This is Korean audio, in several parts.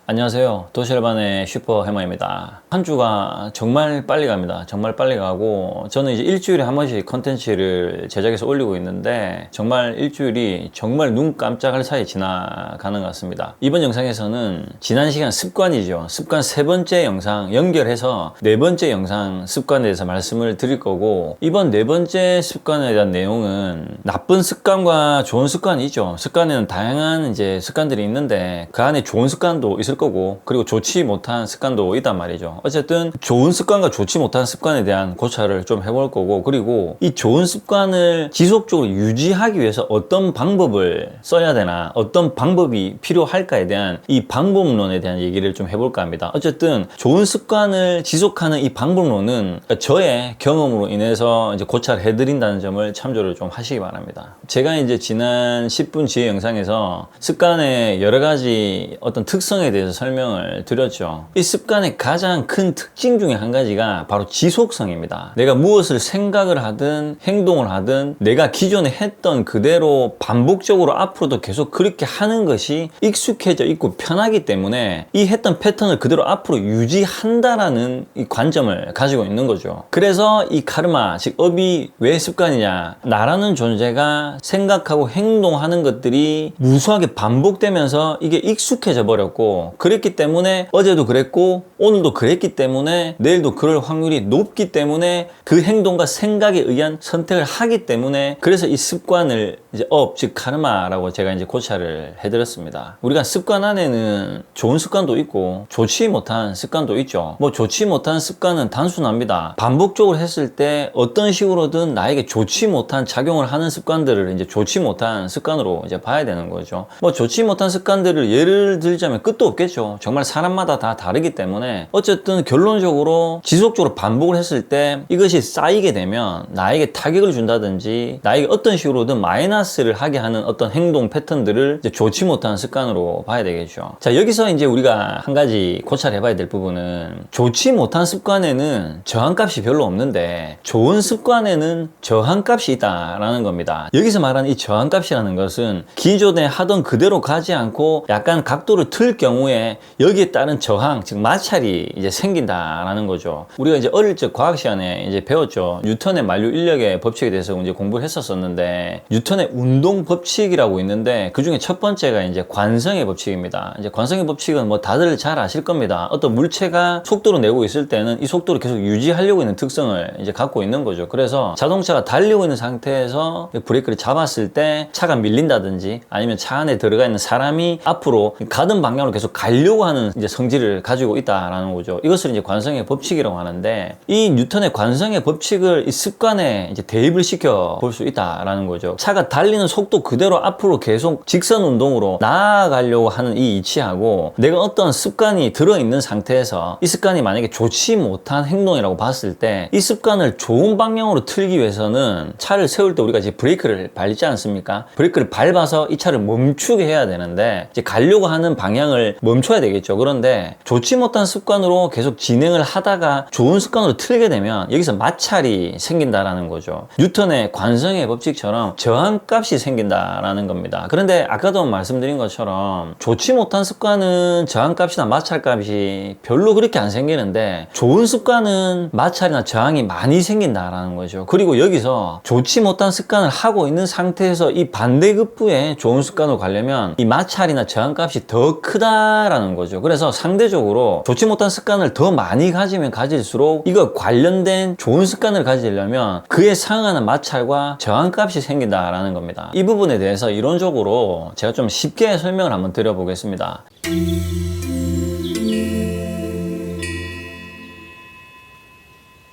안녕하세요. 도시락반의 슈퍼 해머입니다. 한 주가 정말 빨리 갑니다. 정말 빨리 가고 저는 이제 일주일에 한 번씩 컨텐츠를 제작해서 올리고 있는데 정말 일주일이 정말 눈 깜짝할 사이 지나가는 것 같습니다. 이번 영상에서는 지난 시간 습관이죠. 습관 세 번째 영상 연결해서 네 번째 영상 습관에 대해서 말씀을 드릴 거고, 이번 네 번째 습관에 대한 내용은 나쁜 습관과 좋은 습관이죠. 습관에는 다양한 이제 습관들이 있는데 그 안에 좋은 습관도 있을 거고, 그리고 좋지 못한 습관도 있단 말이죠. 어쨌든 좋은 습관과 좋지 못한 습관에 대한 고찰을 좀 해볼 거고, 그리고 이 좋은 습관을 지속적으로 유지하기 위해서 어떤 방법을 써야 되나, 어떤 방법이 필요할까에 대한 이 방법론에 대한 얘기를 좀 해볼까 합니다. 어쨌든 좋은 습관을 지속하는 이 방법론은 저의 경험으로 인해서 이제 고찰해 드린다는 점을 참조를 좀 하시기 바랍니다. 제가 이제 지난 10분 지혜 영상에서 습관의 여러 가지 어떤 특성에 대해서 설명을 드렸죠. 이 습관의 가장 큰 특징 중에 한 가지가 바로 지속성입니다. 내가 무엇을 생각을 하든 행동을 하든 내가 기존에 했던 그대로 반복적으로 앞으로도 계속 그렇게 하는 것이 익숙해져 있고 편하기 때문에 이 했던 패턴을 그대로 앞으로 유지한다라는 이 관점을 가지고 있는 거죠. 그래서 이 카르마, 즉 업이 왜 습관이냐, 나라는 존재가 생각하고 행동하는 것들이 무수하게 반복되면서 이게 익숙해져 버렸고, 그랬기 때문에 어제도 그랬고 오늘도 그랬기 때문에 내일도 그럴 확률이 높기 때문에 그 행동과 생각에 의한 선택을 하기 때문에, 그래서 이 습관을 이제 업, 즉 카르마라고 제가 이제 고찰을 해드렸습니다. 우리가 습관 안에는 좋은 습관도 있고 좋지 못한 습관도 있죠. 뭐 좋지 못한 습관은 단순합니다. 반복적으로 했을 때 어떤 식으로든 나에게 좋지 못한 작용을 하는 습관들을 이제 좋지 못한 습관으로 이제 봐야 되는 거죠. 뭐 좋지 못한 습관들을 예를 들자면 끝도 없겠죠. 정말 사람마다 다 다르기 때문에 어쨌든 결론적으로 지속적으로 반복을 했을 때 이것이 쌓이게 되면 나에게 타격을 준다든지 나에게 어떤 식으로든 마이너스를 하게 하는 어떤 행동 패턴들을 이제 좋지 못한 습관으로 봐야 되겠죠. 자, 여기서 이제 우리가 한 가지 고찰해 봐야 될 부분은, 좋지 못한 습관에는 저항값이 별로 없는데 좋은 습관에는 저항값이 있다라는 겁니다. 여기서 말하는 이 저항값이라는 것은 기존에 하던 그대로 가지 않고 약간 각도를 틀 경우에 여기에 따른 저항, 즉 마찰이 이제 생긴다라는 거죠. 우리가 이제 어릴 적 과학 시간에 이제 배웠죠. 뉴턴의 만류 인력의 법칙에 대해서 이제 공부를 했었었는데, 뉴턴의 운동 법칙이라고 있는데 그 중에 첫 번째가 이제 관성의 법칙입니다. 이제 관성의 법칙은 뭐 다들 잘 아실 겁니다. 어떤 물체가 속도를 내고 있을 때는 이 속도를 계속 유지하려고 있는 특성을 이제 갖고 있는 거죠. 그래서 자동차가 달리고 있는 상태에서 브레이크를 잡았을 때 차가 밀린다든지 아니면 차 안에 들어가 있는 사람이 앞으로 가던 방향으로 계속 가려고 하는 이제 성질을 가지고 있다라는 거죠. 이것을 이제 관성의 법칙이라고 하는데, 이 뉴턴의 관성의 법칙을 이 습관에 이제 대입을 시켜 볼 수 있다라는 거죠. 차가 달리는 속도 그대로 앞으로 계속 직선 운동으로 나아가려고 하는 이 이치하고, 내가 어떤 습관이 들어있는 상태에서 이 습관이 만약에 좋지 못한 행동이라고 봤을 때 이 습관을 좋은 방향으로 틀기 위해서는 차를 세울 때 우리가 이제 브레이크를 밟지 않습니까? 브레이크를 밟아서 이 차를 멈추게 해야 되는데 이제 가려고 하는 방향을 멈춰야 되겠죠. 그런데 좋지 못한 습관으로 계속 진행을 하다가 좋은 습관으로 틀게 되면 여기서 마찰이 생긴다라는 거죠. 뉴턴의 관성의 법칙처럼 저항값이 생긴다라는 겁니다. 그런데 아까도 말씀드린 것처럼 좋지 못한 습관은 저항값이나 마찰값이 별로 그렇게 안 생기는데 좋은 습관은 마찰이나 저항이 많이 생긴다라는 거죠. 그리고 여기서 좋지 못한 습관을 하고 있는 상태에서 이 반대급부의 좋은 습관으로 가려면 이 마찰이나 저항값이 더 크다라는 거죠. 그래서 상대적으로 좋지 못한 습관을 더 많이 가지면 가질수록 이거 관련된 좋은 습관을 가지려면 그에 상응하는 마찰과 저항값이 생긴다라는 겁니다. 이 부분에 대해서 이론적으로 제가 좀 쉽게 설명을 한번 드려보겠습니다.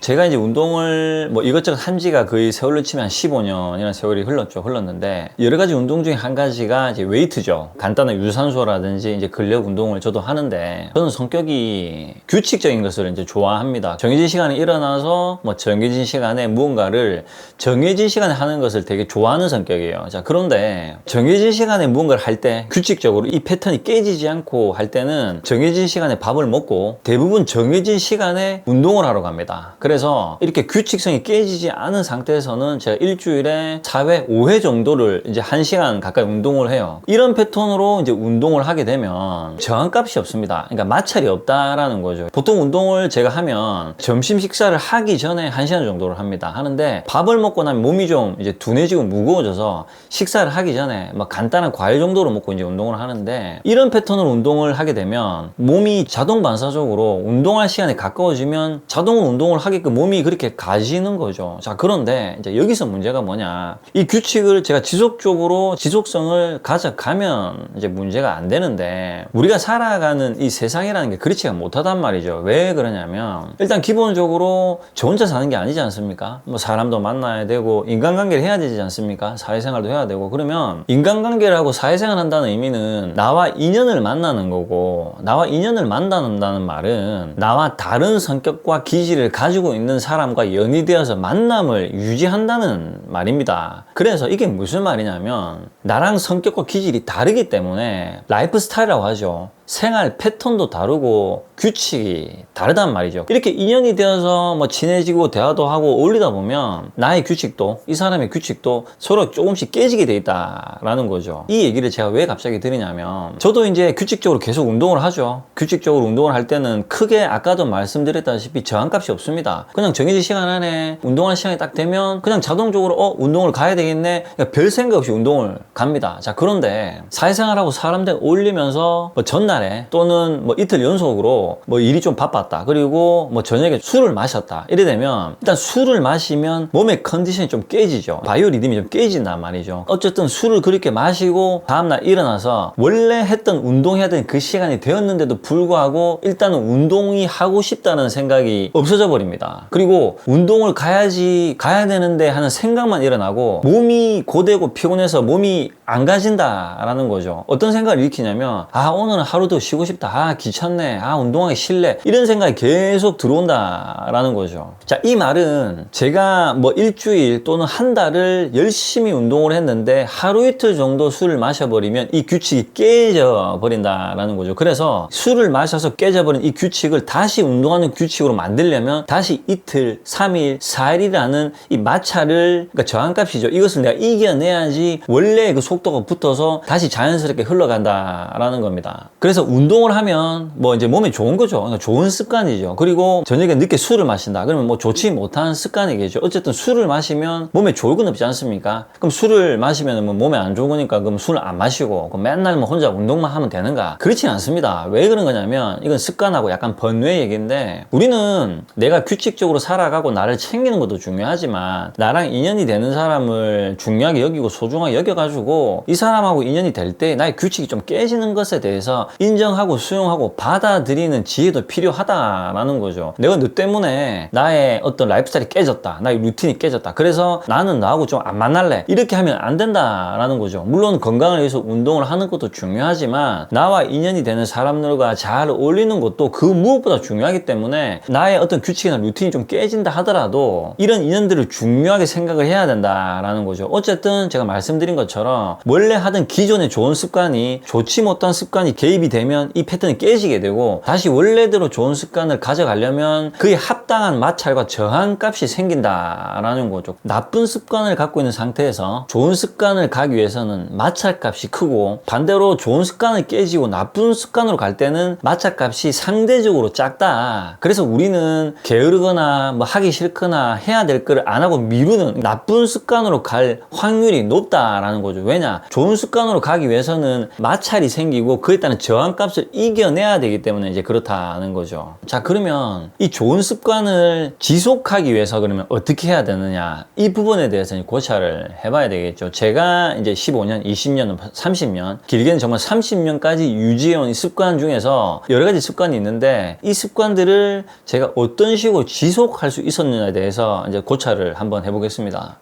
제가 이제 운동을 뭐 이것저것 한 지가 거의 세월로 치면 한 15년이라는 세월이 흘렀는데, 여러 가지 운동 중에 한 가지가 이제 웨이트죠. 간단한 유산소라든지 이제 근력 운동을 저도 하는데, 저는 성격이 규칙적인 것을 이제 좋아합니다. 정해진 시간에 일어나서 뭐 정해진 시간에 무언가를 정해진 시간에 하는 것을 되게 좋아하는 성격이에요. 자, 그런데 정해진 시간에 무언가를 할 때 규칙적으로 이 패턴이 깨지지 않고 할 때는 정해진 시간에 밥을 먹고 대부분 정해진 시간에 운동을 하러 갑니다. 그래서 이렇게 규칙성이 깨지지 않은 상태에서는 제가 일주일에 4회, 5회 정도를 이제 1시간 가까이 운동을 해요. 이런 패턴으로 이제 운동을 하게 되면 저항값이 없습니다. 그러니까 마찰이 없다라는 거죠. 보통 운동을 제가 하면 점심 식사를 하기 전에 1시간 정도를 합니다. 하는데 밥을 먹고 나면 몸이 좀 이제 둔해지고 무거워져서 식사를 하기 전에 막 간단한 과일 정도로 먹고 이제 운동을 하는데, 이런 패턴으로 운동을 하게 되면 몸이 자동 반사적으로 운동할 시간에 가까워지면 자동으로 운동을 하게끔 몸이 그렇게 가지는 거죠. 자, 그런데 이제 여기서 문제가 뭐냐, 이 규칙을 제가 지속적으로 지속성을 가져가면 이제 문제가 안 되는데, 우리가 살아가는 이 세상이라는 게 그렇지가 못하단 말이죠. 왜 그러냐면, 일단 기본적으로 저 혼자 사는 게 아니지 않습니까? 뭐 사람도 만나야 되고 인간관계를 해야 되지 않습니까? 사회생활도 해야 되고. 그러면 인간관계를 하고 사회생활 한다는 의미는 나와 인연을 만나는 거고, 나와 인연을 만난다는 말은 나와 다른 성격과 기질을 가지고 있는 사람과 연이 되어서 만남을 유지한다는 말입니다. 그래서 이게 무슨 말이냐면, 나랑 성격과 기질이 다르기 때문에 라이프 스타일이라고 하죠. 생활 패턴도 다르고 규칙이 다르단 말이죠. 이렇게 인연이 되어서 뭐 친해지고 대화도 하고 어울리다 보면 나의 규칙도, 이 사람의 규칙도 서로 조금씩 깨지게 돼 있다라는 거죠. 이 얘기를 제가 왜 갑자기 드리냐면, 저도 이제 규칙적으로 계속 운동을 하죠. 규칙적으로 운동을 할 때는 크게 아까도 말씀드렸다시피 저항값이 없습니다. 그냥 정해진 시간 안에 운동할 시간이 딱 되면 그냥 자동적으로 운동을 가야 되겠네, 별 생각 없이 운동을 갑니다. 자, 그런데 사회생활하고 사람들 어울리면서 뭐 전날 또는 뭐 이틀 연속으로 뭐 일이 좀 바빴다, 그리고 뭐 저녁에 술을 마셨다, 이래 되면 일단 술을 마시면 몸의 컨디션이 좀 깨지죠. 바이오 리듬이 좀 깨진단 말이죠. 어쨌든 술을 그렇게 마시고 다음날 일어나서 원래 했던 운동해야 되는 그 시간이 되었는데도 불구하고 일단은 운동이 하고 싶다는 생각이 없어져 버립니다. 그리고 운동을 가야 되는데 하는 생각만 일어나고 몸이 고되고 피곤해서 몸이 안 가진다라는 거죠. 어떤 생각을 일으키냐면, 오늘은 하루도 쉬고 싶다, 귀찮네, 운동하기 싫네, 이런 생각이 계속 들어온다라는 거죠. 자, 이 말은 제가 뭐 일주일 또는 한 달을 열심히 운동을 했는데 하루 이틀 정도 술을 마셔버리면 이 규칙이 깨져 버린다라는 거죠. 그래서 술을 마셔서 깨져버린 이 규칙을 다시 운동하는 규칙으로 만들려면 다시 이틀, 3일, 4일이라는 이 마찰을, 그러니까 저항값이죠. 이것을 내가 이겨내야지 원래 그 속도가 붙어서 다시 자연스럽게 흘러간다라는 겁니다. 그래서 운동을 하면 뭐 이제 몸에 좋은 거죠. 그러니까 좋은 습관이죠. 그리고 저녁에 늦게 술을 마신다, 그러면 뭐 좋지 못한 습관이겠죠. 어쨌든 술을 마시면 몸에 좋을 건 없지 않습니까? 그럼 술을 마시면 뭐 몸에 안 좋은 거니까 그럼 술을 안 마시고 그럼 맨날 뭐 혼자 운동만 하면 되는가? 그렇진 않습니다. 왜 그런 거냐면, 이건 습관하고 약간 번뇌의 얘기인데, 우리는 내가 규칙적으로 살아가고 나를 챙기는 것도 중요하지만 나랑 인연이 되는 사람을 중요하게 여기고 소중하게 여겨가지고 이 사람하고 인연이 될 때 나의 규칙이 좀 깨지는 것에 대해서 인정하고 수용하고 받아들이는 지혜도 필요하다라는 거죠. 내가 너 때문에 나의 어떤 라이프스타일이 깨졌다, 나의 루틴이 깨졌다, 그래서 나는 너하고 좀 안 만날래, 이렇게 하면 안 된다라는 거죠. 물론 건강을 위해서 운동을 하는 것도 중요하지만 나와 인연이 되는 사람들과 잘 어울리는 것도 그 무엇보다 중요하기 때문에 나의 어떤 규칙이나 루틴이 좀 깨진다 하더라도 이런 인연들을 중요하게 생각을 해야 된다라는 거죠. 어쨌든 제가 말씀드린 것처럼 원래 하던 기존의 좋은 습관이 좋지 못한 습관이 개입이 되면 이 패턴이 깨지게 되고, 다시 원래대로 좋은 습관을 가져가려면 그에 합당한 마찰과 저항값이 생긴다라는 거죠. 나쁜 습관을 갖고 있는 상태에서 좋은 습관을 가기 위해서는 마찰값이 크고, 반대로 좋은 습관을 깨지고 나쁜 습관으로 갈 때는 마찰값이 상대적으로 작다. 그래서 우리는 게으르거나 뭐 하기 싫거나 해야 될 거를 안 하고 미루는 나쁜 습관으로 갈 확률이 높다라는 거죠. 왜냐? 좋은 습관으로 가기 위해서는 마찰이 생기고 그에 따른 저항값을 이겨내야 되기 때문에 이제 그렇다는 거죠. 자, 그러면 이 좋은 습관을 지속하기 위해서 그러면 어떻게 해야 되느냐, 이 부분에 대해서는 고찰을 해봐야 되겠죠. 제가 이제 15년, 20년, 30년, 길게는 정말 30년까지 유지해온 습관 중에서 여러 가지 습관이 있는데, 이 습관들을 제가 어떤 식으로 지속할 수 있었느냐에 대해서 이제 고찰을 한번 해보겠습니다.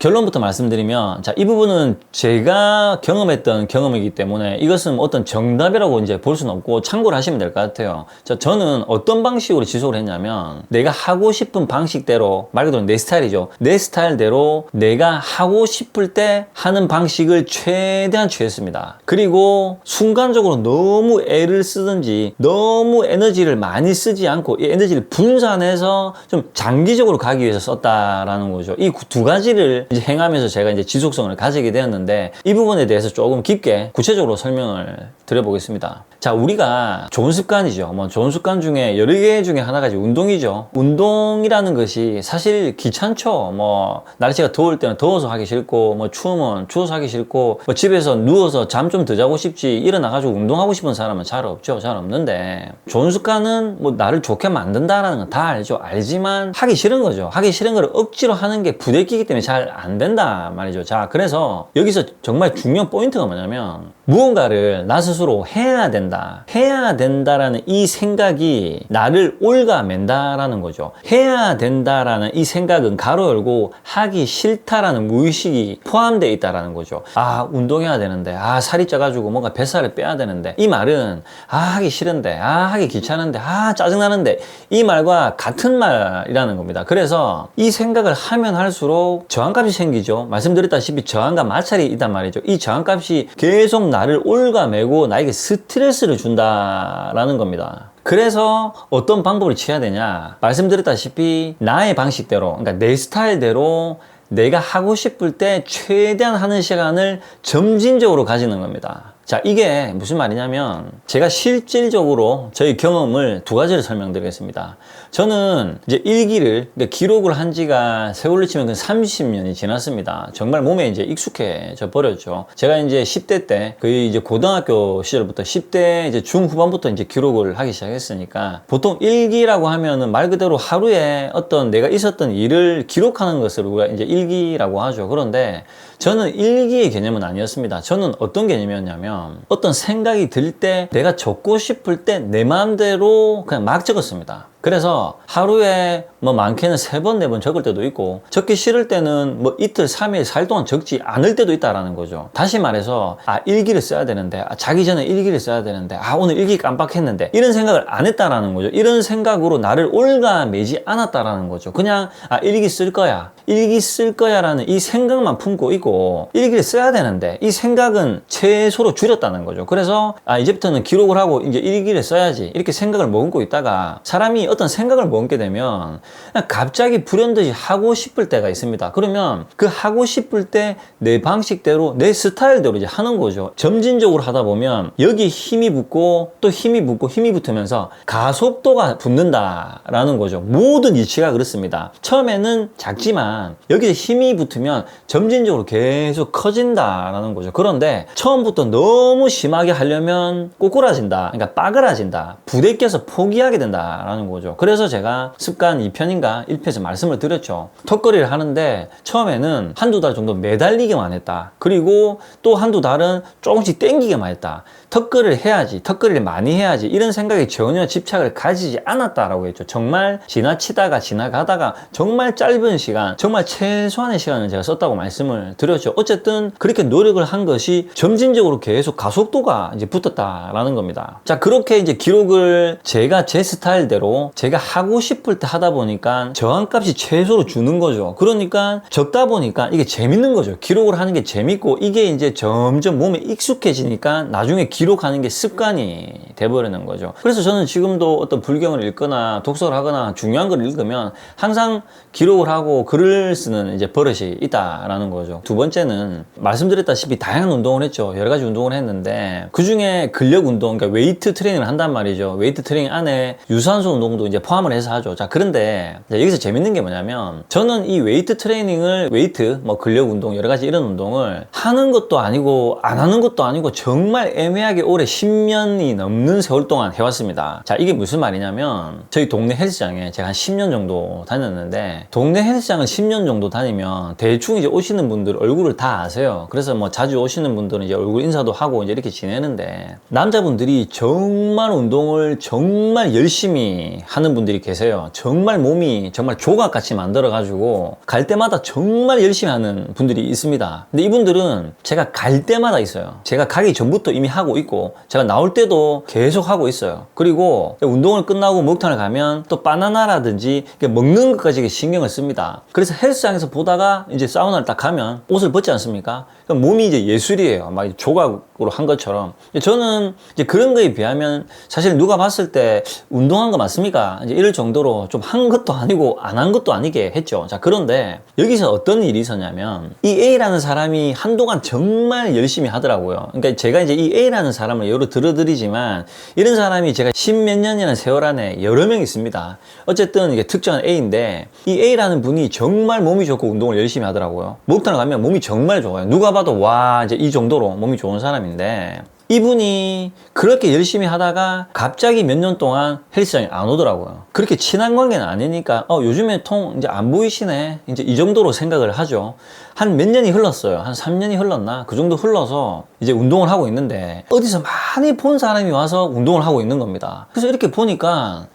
결론부터 말씀드리면, 자, 이 부분은 제가 경험했던 경험이기 때문에 이것은 어떤 정답이라고 이제 볼 수는 없고 참고를 하시면 될 것 같아요. 자, 저는 어떤 방식으로 지속을 했냐면, 내가 하고 싶은 방식대로, 말 그대로 내 스타일이죠. 내 스타일대로 내가 하고 싶을 때 하는 방식을 최대한 취했습니다. 그리고 순간적으로 너무 애를 쓰든지 너무 에너지를 많이 쓰지 않고 이 에너지를 분산해서 좀 장기적으로 가기 위해서 썼다라는 거죠. 이 두 가지를 이제 행하면서 제가 이제 지속성을 가지게 되었는데, 이 부분에 대해서 조금 깊게 구체적으로 설명을 드려보겠습니다. 자, 우리가 좋은 습관이죠. 뭐 좋은 습관 중에 여러 개 중에 하나가 이제 운동이죠. 운동이라는 것이 사실 귀찮죠. 뭐 날씨가 더울 때는 더워서 하기 싫고, 뭐 추우면 추워서 하기 싫고, 뭐 집에서 누워서 잠 좀 더 자고 싶지 일어나가지고 운동하고 싶은 사람은 잘 없죠. 잘 없는데, 좋은 습관은 뭐 나를 좋게 만든다라는 건 다 알죠. 알지만 하기 싫은 거죠. 하기 싫은 걸 억지로 하는 게 부대끼기 때문에 잘 안 된다 말이죠. 자, 그래서 여기서 정말 중요한 포인트가 뭐냐면, 무언가를 나 스스로 해야 된다, 해야 된다라는 이 생각이 나를 옭아맨다라는 거죠. 해야 된다라는 이 생각은 가로 열고 하기 싫다라는 무의식이 포함되어 있다라는 거죠. 아, 운동해야 되는데, 아, 살이 쪄가지고 뭔가 뱃살을 빼야 되는데, 이 말은 아, 하기 싫은데, 아, 하기 귀찮은데, 아, 짜증나는데, 이 말과 같은 말이라는 겁니다. 그래서 이 생각을 하면 할수록 저항값이 생기죠. 말씀드렸다시피 저항과 마찰이 있단 말이죠. 이 저항값이 계속 나를 옭아매고 나에게 스트레스를 준다라는 겁니다. 그래서 어떤 방법을 취해야 되냐, 말씀드렸다시피 나의 방식대로, 그러니까 내 스타일대로 내가 하고 싶을 때 최대한 하는 시간을 점진적으로 가지는 겁니다. 자, 이게 무슨 말이냐면, 제가 실질적으로 저희 경험을 두 가지를 설명드리겠습니다. 저는 이제 일기를, 그러니까 기록을 한 지가 세월로 치면 30년이 지났습니다. 정말 몸에 이제 익숙해져 버렸죠. 제가 이제 10대 때, 거의 이제 고등학교 시절부터 10대 이제 중후반부터 이제 기록을 하기 시작했으니까, 보통 일기라고 하면은 말 그대로 하루에 어떤 내가 있었던 일을 기록하는 것을 우리가 이제 일기라고 하죠. 그런데 저는 일기의 개념은 아니었습니다. 저는 어떤 개념이었냐면, 어떤 생각이 들 때 내가 적고 싶을 때 내 마음대로 그냥 막 적었습니다. 그래서 하루에 뭐 많게는 3번, 4번 적을 때도 있고, 적기 싫을 때는 뭐 이틀, 3일, 4일 동안 적지 않을 때도 있다라는 거죠. 다시 말해서, 아, 일기를 써야 되는데, 아, 자기 전에 일기를 써야 되는데, 아, 오늘 일기 깜빡했는데, 이런 생각을 안 했다라는 거죠. 이런 생각으로 나를 옭아매지 않았다라는 거죠. 그냥, 아, 일기 쓸 거야, 일기 쓸 거야 라는 이 생각만 품고 있고, 일기를 써야 되는데 이 생각은 최소로 줄였다는 거죠. 그래서 아, 이제부터는 기록을 하고 이제 일기를 써야지, 이렇게 생각을 머금고 있다가 사람이 어떤 생각을 머금게 되면 그냥 갑자기 불현듯이 하고 싶을 때가 있습니다. 그러면 그 하고 싶을 때 내 방식대로 내 스타일대로 이제 하는 거죠. 점진적으로 하다 보면 여기 힘이 붙고 또 힘이 붙고 힘이 붙으면서 가속도가 붙는다라는 거죠. 모든 이치가 그렇습니다. 처음에는 작지만 여기에 힘이 붙으면 점진적으로 계속 커진다라는 거죠. 그런데 처음부터 너무 심하게 하려면 꼬꾸라진다, 그러니까 빠그라진다, 부대껴서 포기하게 된다라는 거죠. 그래서 제가 습관 2편인가 1편에서 말씀을 드렸죠. 턱걸이를 하는데 처음에는 한두 달 정도 매달리기만 했다. 그리고 또 한두 달은 조금씩 땡기기만 했다. 턱걸이를 해야지, 턱걸이를 많이 해야지, 이런 생각에 전혀 집착을 가지지 않았다라고 했죠. 정말 지나치다가 지나가다가 정말 짧은 시간, 정말 최소한의 시간을 제가 썼다고 말씀을 드렸죠. 어쨌든 그렇게 노력을 한 것이 점진적으로 계속 가속도가 이제 붙었다라는 겁니다. 자, 그렇게 이제 기록을 제가 제 스타일대로 제가 하고 싶을 때 하다 보니까 저항값이 최소로 주는 거죠. 그러니까 적다 보니까 이게 재밌는 거죠. 기록을 하는 게 재밌고, 이게 이제 점점 몸에 익숙해지니까 나중에 기록하는 게 습관이 돼버리는 거죠. 그래서 저는 지금도 어떤 불경을 읽거나 독서를 하거나 중요한 걸 읽으면 항상 기록을 하고 글을 쓰는 이제 버릇이 있다라는 거죠. 두 번째는 말씀드렸다시피 다양한 운동을 했죠. 여러 가지 운동을 했는데 그 중에 근력 운동, 그러니까 웨이트 트레이닝을 한단 말이죠. 웨이트 트레이닝 안에 유산소 운동도 이제 포함을 해서 하죠. 자, 그런데 여기서 재밌는 게 뭐냐면, 저는 이 웨이트 트레이닝을, 웨이트, 뭐 근력 운동, 여러 가지 이런 운동을 하는 것도 아니고 안 하는 것도 아니고 정말 애매하게 오래 10년이 넘는 세월 동안 해왔습니다. 자, 이게 무슨 말이냐면, 저희 동네 헬스장에 제가 한 10년 정도 다녔는데, 동네 헬스장을 10년 정도 다니면 대충 이제 오시는 분들 얼굴을 다 아세요. 그래서 뭐 자주 오시는 분들은 이제 얼굴 인사도 하고 이제 이렇게 지내는데, 남자분들이 정말 운동을 정말 열심히 하는 분들이 계세요. 정말 몸이 정말 조각같이 만들어가지고 갈 때마다 정말 열심히 하는 분들이 있습니다. 근데 이분들은 제가 갈 때마다 있어요. 제가 가기 전부터 이미 하고 있고 제가 나올 때도 계속 하고 있어요. 그리고 운동을 끝나고 목욕탕을 가면 또 바나나라든지 먹는 것까지 신경을 씁니다. 그래서 헬스장에서 보다가 이제 사우나를 딱 가면 옷을 벗지 않습니까? 몸이 이제 예술이에요. 막 조각으로 한 것처럼. 저는 이제 그런 거에 비하면 사실 누가 봤을 때 운동한 거 맞습니까? 이제 이럴 정도로 좀 한 것도 아니고 안 한 것도 아니게 했죠. 자, 그런데 여기서 어떤 일이 있었냐면 이 A라는 사람이 한동안 정말 열심히 하더라고요. 그러니까 제가 이제 이 A라는 사람을 여러 들어드리지만 이런 사람이 제가 십몇 년이라는 세월 안에 여러 명 있습니다. 어쨌든 이게 특정한 A인데 이 A라는 분이 정말 몸이 좋고 운동을 열심히 하더라고요. 목욕탕을 가면 몸이 정말 좋아요. 누가 봐도 와, 이제 이 정도로 몸이 좋은 사람인데 이분이 그렇게 열심히 하다가 갑자기 몇 년 동안 헬스장에 안 오더라고요. 그렇게 친한 관계는 아니니까 요즘에 통 이제 안 보이시네, 이제 이 정도로 생각을 하죠. 한 몇 년이 흘렀어요. 한 3년이 흘렀나? 그 정도 흘러서 이제 운동을 하고 있는데 어디서 많이 본 사람이 와서 운동을 하고 있는 겁니다. 그래서 이렇게 보니까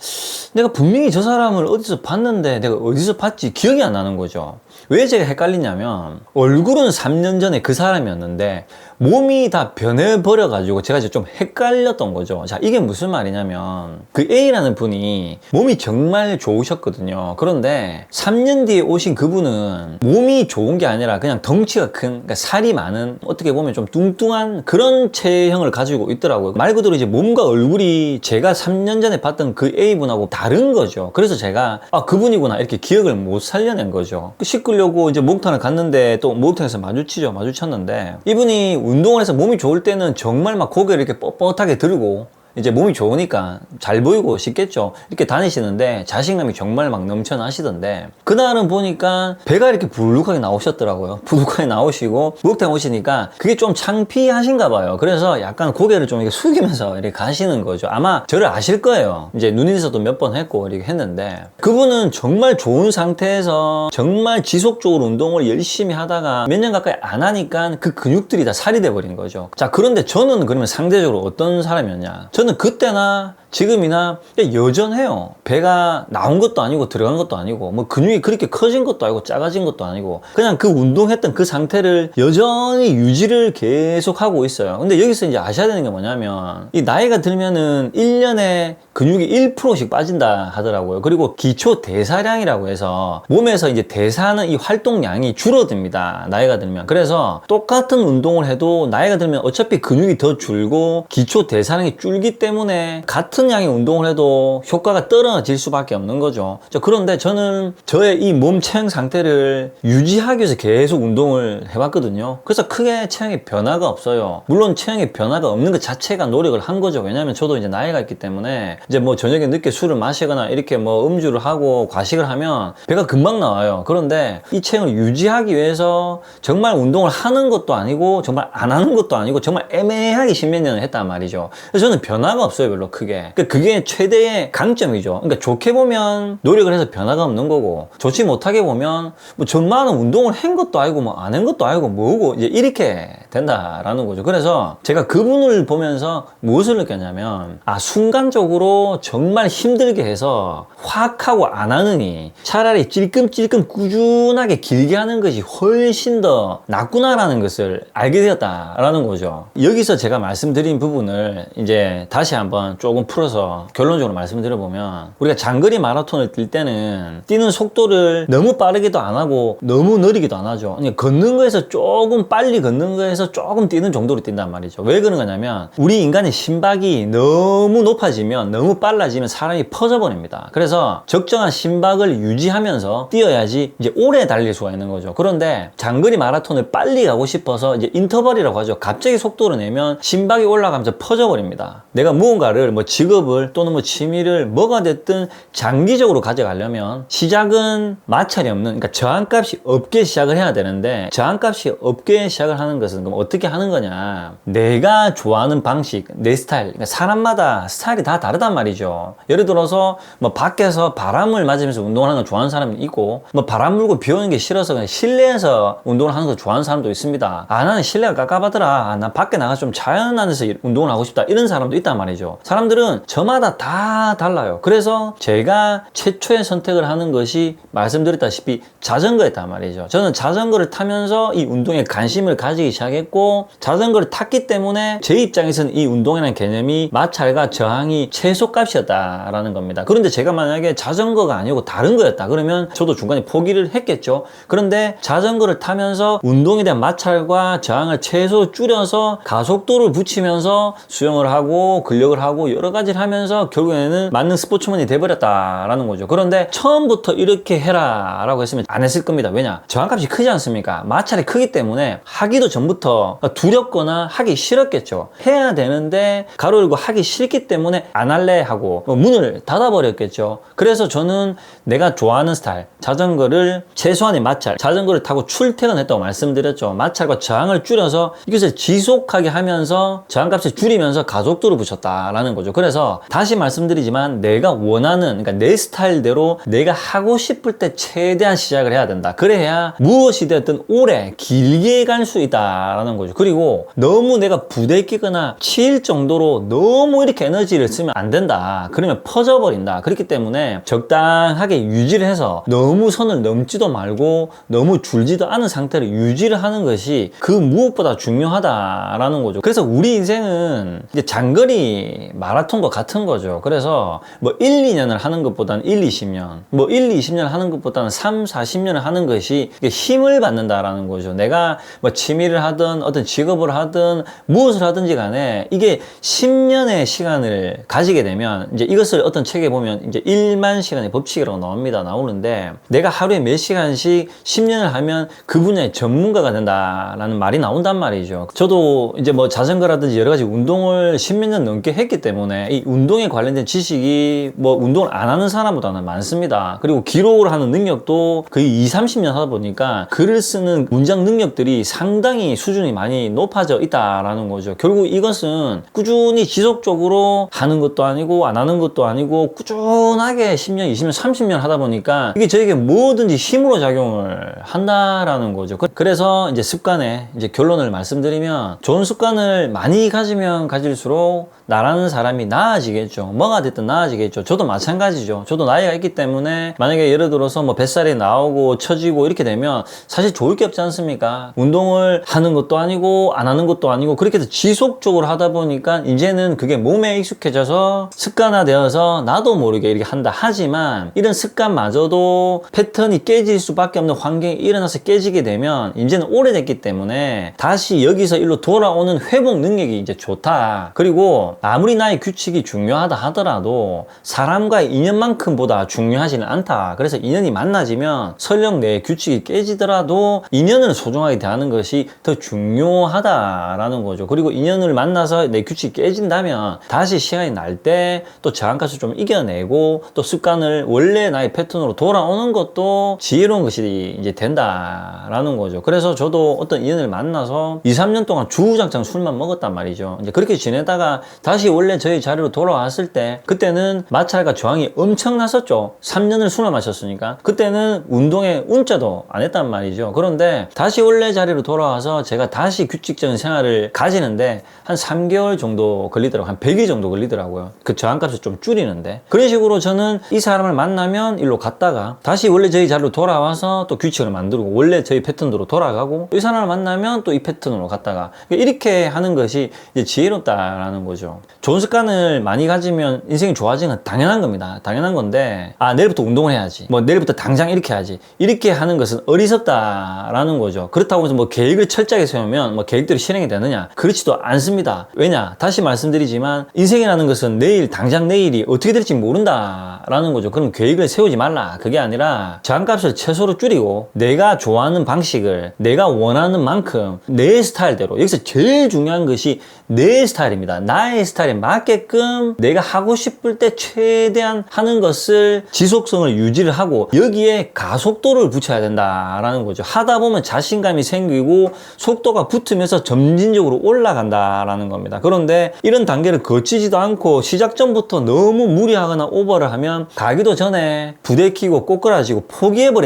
내가 분명히 저 사람을 어디서 봤는데 내가 어디서 봤지 기억이 안 나는 거죠. 왜 제가 헷갈리냐면 얼굴은 3년 전에 그 사람이었는데 몸이 다 변해버려가지고 제가 이제 좀 헷갈렸던 거죠. 자, 이게 무슨 말이냐면 그 A라는 분이 몸이 정말 좋으셨거든요. 그런데 3년 뒤에 오신 그분은 몸이 좋은 게 아니라 그냥 덩치가 큰, 그러니까 살이 많은, 어떻게 보면 좀 뚱뚱한 그런 체형을 가지고 있더라고요. 말 그대로 이제 몸과 얼굴이 제가 3년 전에 봤던 그 A분하고 다른 거죠. 그래서 제가 그분이구나 이렇게 기억을 못 살려낸 거죠. 씻으려고 이제 목욕탕을 갔는데 또 목욕탕에서 마주쳤는데 이분이 운동을 해서 몸이 좋을 때는 정말 막 고개를 이렇게 뻣뻣하게 들고 이제 몸이 좋으니까 잘 보이고 싶겠죠. 이렇게 다니시는데 자신감이 정말 막 넘쳐나시던데 그날은 보니까 배가 이렇게 불룩하게 나오셨더라고요. 불룩하게 나오시고 목욕탕 오시니까 그게 좀 창피하신가 봐요. 그래서 약간 고개를 좀 이렇게 숙이면서 이렇게 가시는 거죠. 아마 저를 아실 거예요. 이제 눈인사도 몇 번 했고 이렇게 했는데 그분은 정말 좋은 상태에서 정말 지속적으로 운동을 열심히 하다가 몇 년 가까이 안 하니까 그 근육들이 다 살이 돼버린 거죠. 자, 그런데 저는 그러면 상대적으로 어떤 사람이었냐? 저는 그때나 지금이나 여전해요. 배가 나온 것도 아니고 들어간 것도 아니고 뭐 근육이 그렇게 커진 것도 아니고 작아진 것도 아니고 그냥 그 운동했던 그 상태를 여전히 유지를 계속 하고 있어요. 근데 여기서 이제 아셔야 되는 게 뭐냐면 이 나이가 들면은 1년에 근육이 1%씩 빠진다 하더라고요. 그리고 기초 대사량이라고 해서 몸에서 이제 대사하는 이 활동량이 줄어듭니다. 나이가 들면. 그래서 똑같은 운동을 해도 나이가 들면 어차피 근육이 더 줄고 기초 대사량이 줄기 때문에 같은 양의 운동을 해도 효과가 떨어질 수밖에 없는 거죠. 그런데 저는 저의 이 몸 체형 상태를 유지하기 위해서 계속 운동을 해봤거든요. 그래서 크게 체형에 변화가 없어요. 물론 체형에 변화가 없는 것 자체가 노력을 한 거죠. 왜냐하면 저도 이제 나이가 있기 때문에 이제 뭐 저녁에 늦게 술을 마시거나 이렇게 뭐 음주를 하고 과식을 하면 배가 금방 나와요. 그런데 이 체형을 유지하기 위해서 정말 운동을 하는 것도 아니고 정말 안 하는 것도 아니고 정말 애매하게 십몇 년을 했단 말이죠. 그래서 저는 변화가 없어요. 별로 크게. 그게 최대의 강점이죠. 그러니까 좋게 보면 노력을 해서 변화가 없는 거고 좋지 못하게 보면 뭐 정말은 운동을 한 것도 아니고 뭐 안 한 것도 아니고 뭐고 이제 이렇게 된다라는 거죠. 그래서 제가 그분을 보면서 무엇을 느꼈냐면 순간적으로 정말 힘들게 해서 확 하고 안 하느니 차라리 찔끔찔끔 꾸준하게 길게 하는 것이 훨씬 더 낫구나라는 것을 알게 되었다라는 거죠. 여기서 제가 말씀드린 부분을 이제 다시 한번 조금 풀어서 결론적으로 말씀드려보면 우리가 장거리 마라톤을 뛸 때는 뛰는 속도를 너무 빠르게도 안 하고 너무 느리게도 안 하죠. 그냥 걷는 거에서 조금 빨리 걷는 거에서 조금 뛰는 정도로 뛴단 말이죠. 왜 그런 거냐면 우리 인간의 심박이 너무 높아지면 너무 빨라지면 사람이 퍼져버립니다. 그래서 적정한 심박을 유지하면서 뛰어야지 이제 오래 달릴 수가 있는 거죠. 그런데 장거리 마라톤을 빨리 가고 싶어서 이제 인터벌이라고 하죠. 갑자기 속도를 내면 심박이 올라가면서 퍼져버립니다. 내가 무언가를 뭐 직업을 또는 뭐 취미를 뭐가 됐든 장기적으로 가져가려면 시작은 마찰이 없는, 그러니까 저항값이 없게 시작을 해야 되는데 저항값이 없게 시작을 하는 것은 그럼 어떻게 하는 거냐? 내가 좋아하는 방식, 내 스타일, 그러니까 사람마다 스타일이 다 다르단 말이죠. 예를 들어서 뭐 밖에서 바람을 맞으면서 운동하는 걸 좋아하는 사람이 있고 뭐 바람 불고 비 오는 게 싫어서 그냥 실내에서 운동을 하는 걸 좋아하는 사람도 있습니다. 나는 실내가 깝깝하더라. 난 밖에 나가서 좀 자연 안에서 운동을 하고 싶다. 이런 사람도 있단 말이죠. 사람들은 이거는 저마다 다 달라요. 그래서 제가 최초의 선택을 하는 것이 말씀드렸다시피 자전거였단 말이죠. 저는 자전거를 타면서 이 운동에 관심을 가지기 시작했고, 자전거를 탔기 때문에 제 입장에서는 이 운동이라는 개념이 마찰과 저항이 최소값이었다라는 겁니다. 그런데 제가 만약에 자전거가 아니고 다른 거였다 그러면 저도 중간에 포기를 했겠죠. 그런데 자전거를 타면서 운동에 대한 마찰과 저항을 최소 줄여서 가속도를 붙이면서 수영을 하고 근력을 하고 여러 가지를 하면서 결국에는 맞는 스포츠맨이 돼버렸다라는 거죠. 그런데 처음부터 이렇게 해라 라고 했으면 안 했을 겁니다. 왜냐? 저항값이 크지 않습니까? 마찰이 크기 때문에 하기도 전부터 두렵거나 하기 싫었겠죠. 해야 되는데 가로 열고 하기 싫기 때문에 안 할래 하고 문을 닫아버렸겠죠. 그래서 저는 내가 좋아하는 스타일, 자전거를 최소한의 마찰, 자전거를 타고 출퇴근했다고 말씀드렸죠. 마찰과 저항을 줄여서 이것을 지속하게 하면서 저항값을 줄이면서 가속도를 붙였다라는 거죠. 그래서 다시 말씀드리지만 내가 원하는, 그러니까 내 스타일대로 내가 하고 싶을 때 최대한 시작을 해야 된다. 그래야 무엇이 되었든 오래 길게 갈 수 있다라는 거죠. 그리고 너무 내가 부대끼거나 치일 정도로 너무 이렇게 에너지를 쓰면 안 된다. 그러면 퍼져버린다. 그렇기 때문에 적당하게 유지를 해서 너무 선을 넘지도 말고 너무 줄지도 않은 상태를 유지를 하는 것이 그 무엇보다 중요하다라는 거죠. 그래서 우리 인생은 이제 장거리 마라톤과 같은 거죠. 그래서 뭐 1, 2년을 하는 것보다는 1, 20년, 뭐 1, 20년 하는 것보다는 3, 40년을 하는 것이 힘을 받는다라는 거죠. 내가 뭐 취미를 하든 어떤 직업을 하든 무엇을 하든지 간에 이게 10년의 시간을 가지게 되면 이제 이것을 어떤 책에 보면 이제 1만 시간의 법칙이라고 나오는데 내가 하루에 몇 시간씩 10년을 하면 그 분야의 전문가가 된다라는 말이 나온단 말이죠. 저도 이제 뭐 자전거라든지 여러 가지 운동을 10몇 년 넘게 했기 때문에 이 운동에 관련된 지식이 뭐 운동을 안 하는 사람보다는 많습니다. 그리고 기록을 하는 능력도 거의 20, 30년 하다 보니까 글을 쓰는 문장 능력들이 상당히 수준이 많이 높아져 있다라는 거죠. 결국 이것은 꾸준히 지속적으로 하는 것도 아니고 안 하는 것도 아니고 꾸준하게 10년, 20년, 30년 하다 보니까 이게 저에게 뭐든지 힘으로 작용을 한다라는 거죠. 그래서 이제 습관의 이제 결론을 말씀드리면 좋은 습관을 많이 가지면 가질수록 나라는 사람이 나아지겠죠. 뭐가 됐든 나아지겠죠. 저도 마찬가지죠. 저도 나이가 있기 때문에 만약에 예를 들어서 뭐 뱃살이 나오고 처지고 이렇게 되면 사실 좋을 게 없지 않습니까? 운동을 하는 것도 아니고 안 하는 것도 아니고 그렇게 해서 지속적으로 하다 보니까 이제는 그게 몸에 익숙해져서 습관화되어서 나도 모르게 이렇게 한다. 하지만 이런 습관마저도 패턴이 깨질 수밖에 없는 환경이 일어나서 깨지게 되면 이제는 오래됐기 때문에 다시 여기서 일로 돌아오는 회복 능력이 이제 좋다. 그리고 아무리 나의 규칙이 중요하다 하더라도 사람과의 인연만큼보다 중요하지는 않다. 그래서 인연이 만나지면 설령 내 규칙이 깨지더라도 인연을 소중하게 대하는 것이 더 중요하다라는 거죠. 그리고 인연을 만나서 내 규칙이 깨진다면 다시 시간이 날 때 또 저항값을 좀 이겨내고 또 습관을 원래 나의 패턴으로 돌아오는 것도 지혜로운 것이 이제 된다라는 거죠. 그래서 저도 어떤 인연을 만나서 2, 3년 동안 주구장창 술만 먹었단 말이죠. 이제 그렇게 지내다가 다시 원래 저희 자리로 돌아왔을 때 그때는 마찰과 저항이 엄청났었죠. 3년을 술을 마셨으니까 그때는 운동에 운자도 안 했단 말이죠. 그런데 다시 원래 자리로 돌아와서 제가 다시 규칙적인 생활을 가지는데 한 3개월 정도 걸리더라고요. 한 100일 정도 걸리더라고요. 그 저항값을 좀 줄이는데 그런 식으로 저는 이 사람을 만나면 일로 갔다가 다시 원래 저희 자리로 돌아와서 또 규칙을 만들고 원래 저희 패턴으로 돌아가고 이 사람을 만나면 또 이 패턴으로 갔다가 이렇게 하는 것이 이제 지혜롭다라는 거죠. 좋은 습관을 많이 가지면 인생이 좋아지는 건 당연한 겁니다. 당연한 건데 내일부터 운동을 해야지, 뭐 내일부터 당장 이렇게 해야지, 이렇게 하는 것은 어리석다라는 거죠. 그렇다고 해서 뭐 계획을 철저하게 세우면 뭐 계획대로 실행이 되느냐? 그렇지도 않습니다. 왜냐? 다시 말씀드리지만 인생이라는 것은 당장 내일이 어떻게 될지 모른다라는 거죠. 그럼 계획을 세우지 말라. 그게 아니라 저항값을 최소로 줄이고 내가 좋아하는 방식을 내가 원하는 만큼 내 스타일대로, 여기서 제일 중요한 것이 내 스타일입니다. 나의 스타일에 맞게끔 내가 하고 싶을 때 최대한 하는 것을 지속성을 유지를 하고 여기에 가속도를 붙여야 된다라는 거죠. 하다 보면 자신감이 생기고 속도가 붙으면서 점진적으로 올라간다라는 겁니다. 그런데 이런 단계를 거치지도 않고 시작 전부터 너무 무리하거나 오버를 하면 가기도 전에 부대끼고 꼬꾸라지고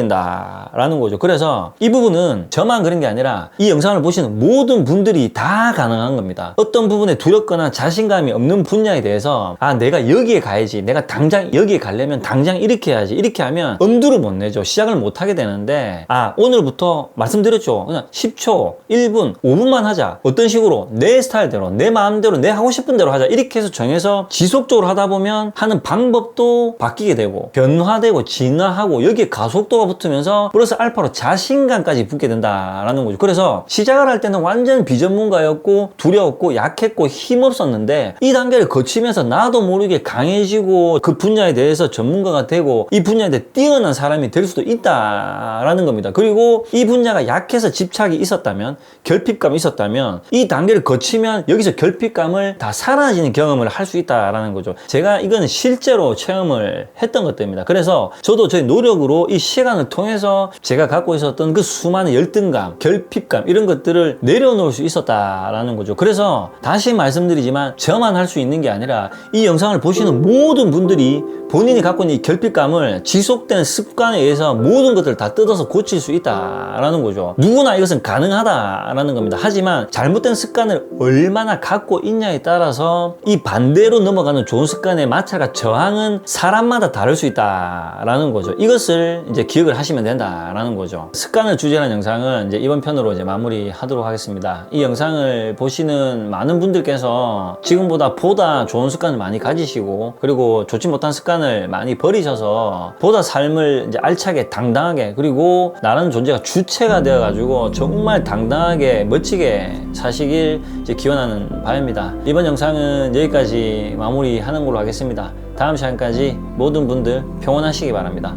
포기해버린다라는 거죠. 그래서 이 부분은 저만 그런 게 아니라 이 영상을 보시는 모든 분들이 다 가능한 겁니다. 어떤 부분에 두렵거나 자신감이 없는 분야에 대해서 아 내가 여기에 가야지, 내가 당장 여기에 가려면 당장 이렇게 해야지, 이렇게 하면 엄두를 못 내죠. 시작을 못 하게 되는데, 아 오늘부터 말씀드렸죠. 그냥 10초, 1분, 5분만 하자. 어떤 식으로 내 스타일대로, 내 마음대로, 내 하고 싶은 대로 하자. 이렇게 해서 정해서 지속적으로 하다 보면 하는 방법도 바뀌게 되고 변화되고 진화하고 여기에 가속도가 붙으면서 플러스 알파로 자신감까지 붙게 된다라는 거죠. 그래서 시작을 할 때는 완전 비전문가였고 두려웠고 약했고 힘없었는데, 이 단계를 거치면서 나도 모르게 강해지고 그 분야에 대해서 전문가가 되고 이 분야에 대해 뛰어난 사람이 될 수도 있다라는 겁니다. 그리고 이 분야가 약해서 집착이 있었다면, 결핍감이 있었다면, 이 단계를 거치면 여기서 결핍감을 다 사라지는 경험을 할 수 있다라는 거죠. 제가 이거는 실제로 체험을 했던 것들입니다. 그래서 저도 저희 노력으로 이 시간을 통해서 제가 갖고 있었던 그 수많은 열등감, 결핍감 이런 것들을 내려놓을 수 있었다라는 거죠. 그래서 다시 말씀드리지만 저만 할 수 있는 게 아니라 이 영상을 보시는 모든 분들이 본인이 갖고 있는 이 결핍감을 지속된 습관에 의해서 모든 것들을 다 뜯어서 고칠 수 있다라는 거죠. 누구나 이것은 가능하다라는 겁니다. 하지만 잘못된 습관을 얼마나 갖고 있냐에 따라서 이 반대로 넘어가는 좋은 습관의 마찰과 저항은 사람마다 다를 수 있다라는 거죠. 이것을 이제 기억을 하시면 된다라는 거죠. 습관을 주제로 한 영상은 이제 이번 편으로 이제 마무리하도록 하겠습니다. 이 영상을 보시는 많은 분들께서 지금보다 보다 좋은 습관을 많이 가지시고, 그리고 좋지 못한 습관을 많이 버리셔서 보다 삶을 이제 알차게 당당하게, 그리고 나라는 존재가 주체가 되어 가지고 정말 당당하게 멋지게 사시길 이제 기원하는 바입니다. 이번 영상은 여기까지 마무리하는 걸로 하겠습니다. 다음 시간까지 모든 분들 평온하시기 바랍니다.